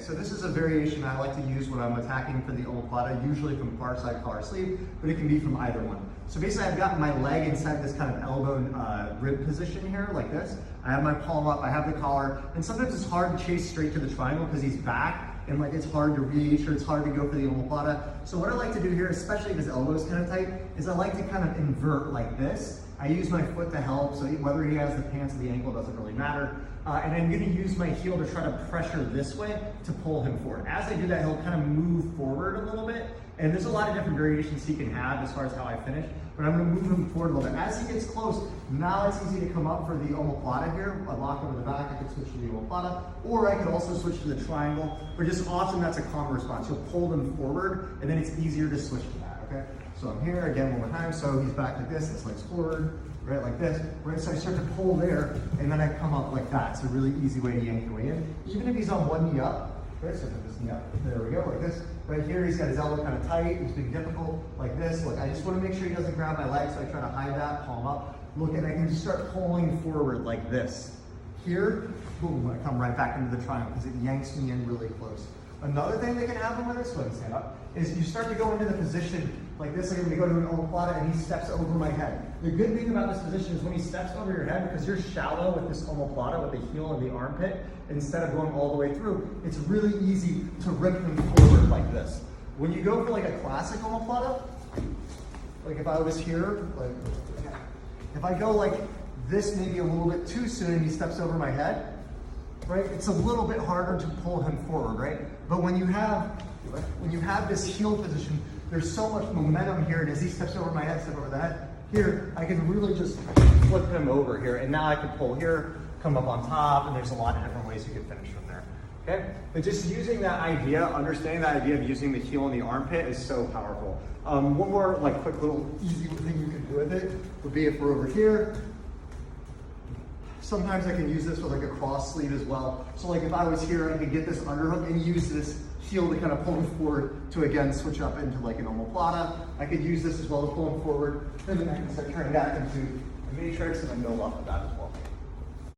so this is a variation I like to use when I'm attacking for the omoplata, usually from far side collar sleeve, but it can be from either one. So basically I've got my leg inside this kind of elbow rib position here, like this. I have my palm up, I have the collar, and sometimes it's hard to chase straight to the triangle because he's back, and like it's hard to reach or it's hard to go for the omoplata. So what I like to do here, especially if his elbow is kind of tight, is I like to kind of invert like this. I use my foot to help, so whether he has the pants or the ankle doesn't really matter. And I'm gonna use my heel to try to pressure this way to pull him forward. As I do that, he'll kind of move forward a little bit. And there's a lot of different variations he can have as far as how I finish, but I'm gonna move him forward a little bit. As he gets close, now it's easy to come up for the omoplata here. I lock over the back, I could switch to the omoplata, or I could also switch to the triangle, but just often that's a common response. You'll pull them forward, and then it's easier to switch to that, okay? So I'm here, again, one more time, so he's back like this, his legs forward, right, like this, right? So I start to pull there, and then I come up like that. It's a really easy way to yank your way in. Even if he's on one knee up, right, so put this knee up, there we go, like this. Right here, he's got his elbow kind of tight, he's being difficult, like this. Look, I just want to make sure he doesn't grab my leg, so I try to hide that, palm up. Look, and I can just start pulling forward like this. Here, boom, I come right back into the triangle because it yanks me in really close. Another thing that can happen with this, go ahead and stand up, is you start to go into the position like this. Like I'm going to go to an omoplata and he steps over my head. The good thing about this position is when he steps over your head, because you're shallow with this omoplata, with the heel and the armpit, instead of going all the way through, it's really easy to rip him forward like this. When you go for like a classic omoplata, like if I was here, like if I go like this maybe a little bit too soon and he steps over my head, right? It's a little bit harder to pull him forward, right? But when you have this heel position, there's so much momentum here, and as he steps over my head, step over the head, here, I can really just flip him over here, and now I can pull here, come up on top, and there's a lot of different ways you can finish from there, okay? But just using that idea, understanding that idea of using the heel and the armpit is so powerful. One more like quick little easy thing you can do with it would be if we're over here. Sometimes I can use this with like a cross sleeve as well. So like if I was here, I could get this underhook and use this heel to kind of pull him forward to again switch up into like an omoplata. I could use this as well to pull him forward, and then I can start turning that into a matrix and then build off of that as well.